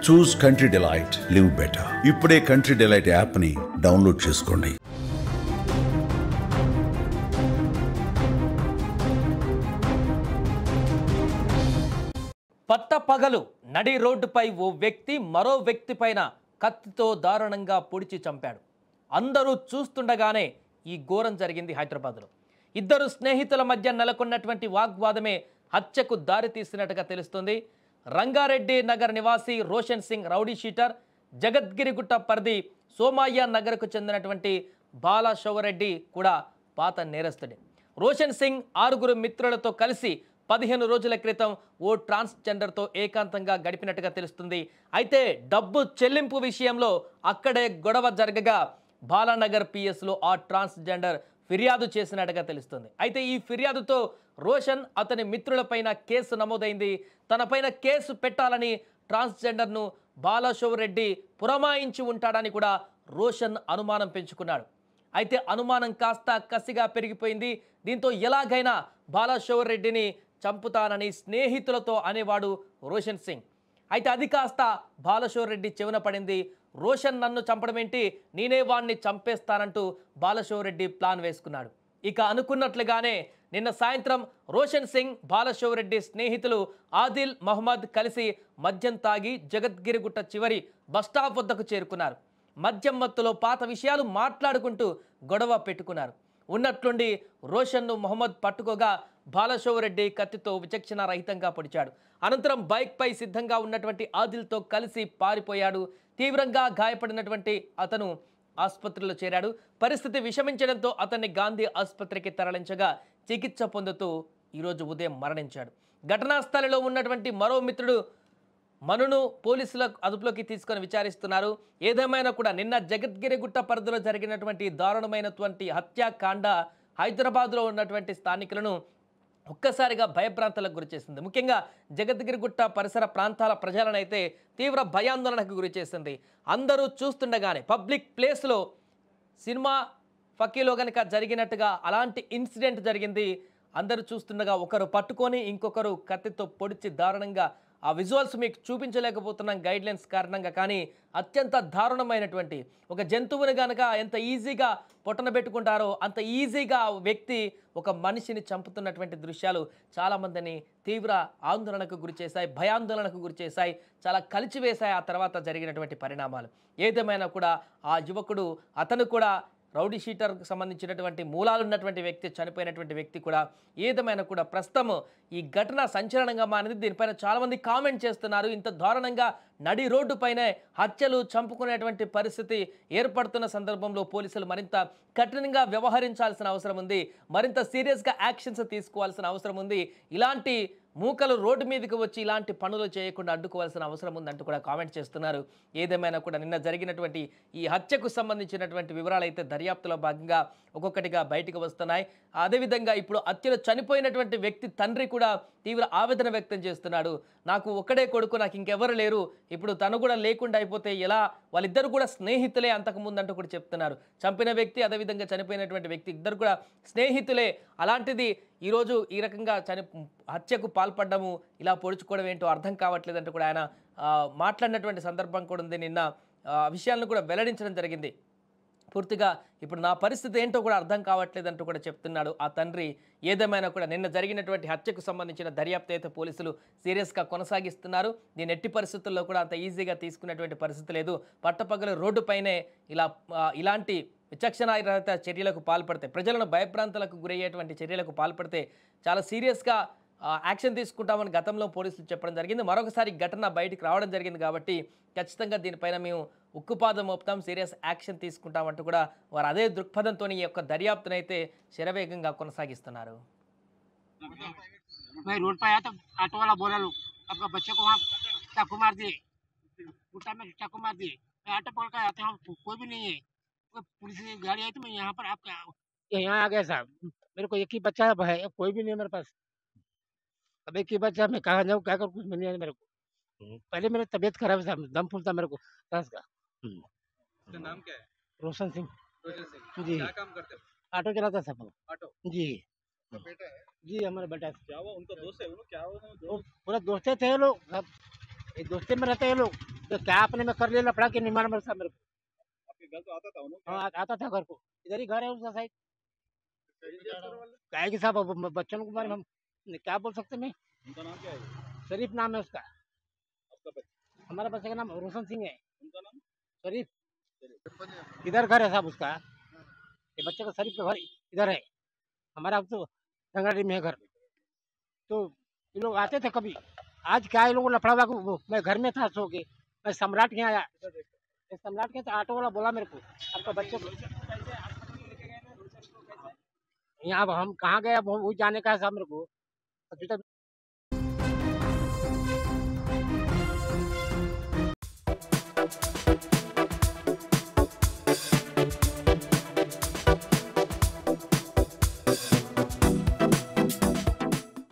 చూస్ country delight, live better. ఇప్పుడే country delight app ని download చేసుకోండి. పట్టపగలు నడి రోడ్డుపై ఓ వ్యక్తి మరో వ్యక్తి పైన కత్తితో దారుణంగా పొడిచి చంపాడు. అందరూ చూస్తుండగానే ఈ ఘోరం జరిగింది హైదరాబాద్లో. ఇద్దరు స్నేహితుల మధ్య నెలకొన్నటువంటి వాగ్వాదమే హత్యకు దారితీసినట్టుగా తెలుస్తుంది. రంగారెడ్డి నగర్ నివాసి రోషన్ సింగ్ రౌడీ షీటర్, జగద్గిరిగుట్ట పరిధి సోమయ్య నగర్కు చెందినటువంటి బాలశౌరెడ్డి కూడా పాత నేరస్తుడే. రోషన్ సింగ్ 6 మిత్రులతో కలిసి 15 రోజుల క్రితం ఓ ట్రాన్స్జెండర్తో ఏకాంతంగా గడిపినట్టుగా తెలుస్తుంది. అయితే డబ్బు చెల్లింపు విషయంలో అక్కడే గొడవ జరగగా బాలానగర్ పిఎస్లో ఆ ట్రాన్స్జెండర్ ఫిర్యాదు చేసినట్టుగా తెలుస్తుంది. అయితే ఈ ఫిర్యాదుతో రోషన్ అతని మిత్రులపైన కేసు నమోదైంది. తనపైన కేసు పెట్టాలని ట్రాన్స్జెండర్ను బాలశౌరెడ్డి పురమాయించి ఉంటాడని కూడా రోషన్ అనుమానం పెంచుకున్నాడు. అయితే అనుమానం కాస్త కసిగా పెరిగిపోయింది. దీంతో ఎలాగైనా బాలశౌరెడ్డిని చంపుతానని స్నేహితులతో అనేవాడు రోషన్ సింగ్. అయితే అది కాస్త బాలశౌరెడ్డి చెవిన పడింది. రోషన్ నన్ను చంపడమేంటి, నేనే వాణ్ణి చంపేస్తానంటూ బాలశౌరెడ్డి ప్లాన్ వేసుకున్నాడు. ఇక అనుకున్నట్లుగానే నిన్న సాయంత్రం రోషన్ సింగ్, బాలశౌరెడ్డి స్నేహితులు ఆదిల్ మహమ్మద్ కలిసి మద్యం తాగి జగద్గిరిగుట్ట చివరి బస్టాప్ వద్దకు చేరుకున్నారు. మద్యం మత్తులో పాత విషయాలు మాట్లాడుకుంటూ గొడవ పెట్టుకున్నారు. ఉన్నట్లుండి రోషన్ను మహమ్మద్ పట్టుకోగా బాలశౌరెడ్డి కత్తితో విచక్షణ రహితంగా పొడిచాడు. అనంతరం బైక్పై సిద్ధంగా ఉన్నటువంటి ఆదిల్తో కలిసి పారిపోయాడు. తీవ్రంగా గాయపడినటువంటి అతను ఆసుపత్రిలో చేరాడు. పరిస్థితి విషమించడంతో అతన్ని గాంధీ ఆసుపత్రికి తరలించగా చికిత్స పొందుతూ ఈరోజు ఉదయం మరణించాడు. ఘటనా స్థలిలో ఉన్నటువంటి మరో మిత్రుడు మనును పోలీసుల అదుపులోకి తీసుకొని విచారిస్తున్నారు. ఏదేమైనా కూడా నిన్న జగద్గిరిగుట్ట పరిధిలో జరిగినటువంటి దారుణమైనటువంటి హత్యాకాండ హైదరాబాద్లో ఉన్నటువంటి స్థానికులను ఒక్కసారిగా భయభ్రాంతులకు గురిచేసింది. ముఖ్యంగా జగద్గిరిగుట్ట పరిసర ప్రాంతాల ప్రజలనైతే తీవ్ర భయాందోళనకు గురిచేసింది. అందరూ చూస్తుండగానే పబ్లిక్ ప్లేస్లో సినిమా ఫకీలో కనుక జరిగినట్టుగా అలాంటి ఇన్సిడెంట్ జరిగింది. అందరూ చూస్తుండగా ఒకరు పట్టుకొని ఇంకొకరు కత్తితో పొడిచి దారుణంగా ఆ విజువల్స్ మీకు చూపించలేకపోతున్నాం గైడ్లైన్స్ కారణంగా. కానీ అత్యంత దారుణమైనటువంటి ఒక జంతువుని కనుక ఎంత ఈజీగా పొట్టన పెట్టుకుంటారో అంత ఈజీగా వ్యక్తి ఒక మనిషిని చంపుతున్నటువంటి దృశ్యాలు చాలామందిని తీవ్ర ఆందోళనకు గురి చేశాయి, భయాందోళనకు గురి చేశాయి, చాలా కలిచివేశాయి ఆ తర్వాత జరిగినటువంటి పరిణామాలు. ఏదేమైనా కూడా ఆ యువకుడు, అతను కూడా రౌడీ షీటర్కు సంబంధించినటువంటి మూలాలు ఉన్నటువంటి వ్యక్తి, చనిపోయినటువంటి వ్యక్తి కూడా. ఏదేమైనా కూడా ప్రస్తుతం ఈ ఘటన సంచలనంగా మారింది. దీనిపైన చాలామంది కామెంట్ చేస్తున్నారు. ఇంత దారుణంగా నడి రోడ్డుపైనే హత్యలు, చంపుకునేటువంటి పరిస్థితి ఏర్పడుతున్న సందర్భంలో పోలీసులు మరింత కఠినంగా వ్యవహరించాల్సిన అవసరం ఉంది, మరింత సీరియస్గా యాక్షన్స్ తీసుకోవాల్సిన అవసరం ఉంది. ఇలాంటి మూకలు రోడ్డు మీదకి వచ్చి ఇలాంటి పనులు చేయకుండా అడ్డుకోవాల్సిన అవసరం ఉందంటూ కూడా కామెంట్ చేస్తున్నారు. ఏదేమైనా కూడా నిన్న జరిగినటువంటి ఈ హత్యకు సంబంధించినటువంటి వివరాలు అయితే దర్యాప్తులో భాగంగా ఒక్కొక్కటిగా బయటకు వస్తున్నాయి. అదేవిధంగా ఇప్పుడు హత్యలో చనిపోయినటువంటి వ్యక్తి తండ్రి కూడా తీవ్ర ఆవేదన వ్యక్తం చేస్తున్నాడు. నాకు ఒక్కడే కొడుకు, నాకు ఇంకెవరు లేరు, ఇప్పుడు తను కూడా లేకుండా అయిపోతే ఎలా, వాళ్ళిద్దరు కూడా స్నేహితులే అంతకుముందు అంటూ కూడా చెప్తున్నారు. చంపిన వ్యక్తి అదేవిధంగా చనిపోయినటువంటి వ్యక్తి ఇద్దరు కూడా స్నేహితులే. అలాంటిది ఈరోజు ఈ రకంగా హత్యకు పాల్పడ్డము, ఇలా పొడుచుకోవడం ఏంటో అర్థం కావట్లేదంటూ కూడా ఆయన మాట్లాడినటువంటి సందర్భం కూడా ఉంది. నిన్న విషయాలను కూడా వెల్లడించడం జరిగింది. పూర్తిగా ఇప్పుడు నా పరిస్థితి ఏంటో కూడా అర్థం కావట్లేదంటూ కూడా చెప్తున్నాడు ఆ తండ్రి. ఏదేమైనా కూడా నిన్న జరిగినటువంటి హత్యకు సంబంధించిన దర్యాప్తు అయితే పోలీసులు సీరియస్గా కొనసాగిస్తున్నారు. దీని ఎట్టి పరిస్థితుల్లో కూడా అంత ఈజీగా తీసుకునేటువంటి పరిస్థితి లేదు. పట్టపగలు రోడ్డుపైనే ఇలాంటి విచక్షణారహిత చర్యలకు పాల్పడితే, ప్రజలను భయభ్రాంతులకు గురయ్యేటువంటి చర్యలకు పాల్పడితే చాలా సీరియస్గా యాక్షన్ తీసుకుంటామని గతంలో పోలీసులు చెప్పడం జరిగింది. మరొకసారి ఘటన బయటికి రావడం జరిగింది కాబట్టి ఖచ్చితంగా దీనిపైన మేము ఉక్కుపాదం మోపుతాం, సీరియస్ యాక్షన్ తీసుకుంటామంటూ కూడా వారు అదే దృక్పథంతో ఈ యొక్క దర్యాప్తును అయితే శరవేగంగా కొనసాగిస్తున్నారు. रोड पर आया तो ऑटो वाला बोला लो आपका बच्चे को वहाँ चाकू मार दिए, गुट्टा में चाकू मार दिए। मैं ऑटो पकड़ कर आते हैं, कोई भी नहीं है। पुलिस की गाड़ी आई तो मैं यहाँ पर आपका यहाँ आ गया साहब। मेरे को एक ही बच्चा है, कोई भी नहीं है मेरे पास। अब एक ही बच्चा, मैं कहाँ जाऊँ क्या करूँ, कुछ नहीं है मेरे को। पहले मेरी तबीयत खराब था, दम फूलता मेरे को सांस का। आपका नाम क्या है? रोशन सिंह। रोशन सिंह। जी। क्या काम करते हो? ऑटो चलाता था सब। ऑटो। जी तो बेटा है? जी हमारा बेटा है। क्या हुआ? उनका दोस्त है वो? क्या हुआ? वो पूरा दोस्ते थे ये लोग सब, एक दोस्ते में रहते हैं ये लोग। तो क्या आपने मैं कर लिया लफड़ा के नहीं मालूम मेरे को। आपके घर तो आता था उन्होंने? हाँ आता था घर को, इधर ही घर है उसका साइड। क्या है कि साहब अब बच्चों के बारे में हम क्या बोल सकते हैं। उनका नाम क्या है? शरीफ नाम है उसका। आपका बच्चा? हमारा बच्चे का नाम रोशन सिंह है। उनका नाम? शरीफ इधर घर है साहब उसका। ये बच्चे का शरीफ का घर इधर है, हमारा अब तो रंगाड़ी में है घर। तो ये लोग आते थे कभी, आज क्या ये लोगों को लफड़ा हुआ, मैं घर में था सो के, मैं सम्राट के यहाँ आया। सम्राट के तो ऑटो वाला बोला मेरे को आपका बच्चे को यहाँ, अब हम कहाँ गए अब वो जाने का है साहब मेरे को। अभी तक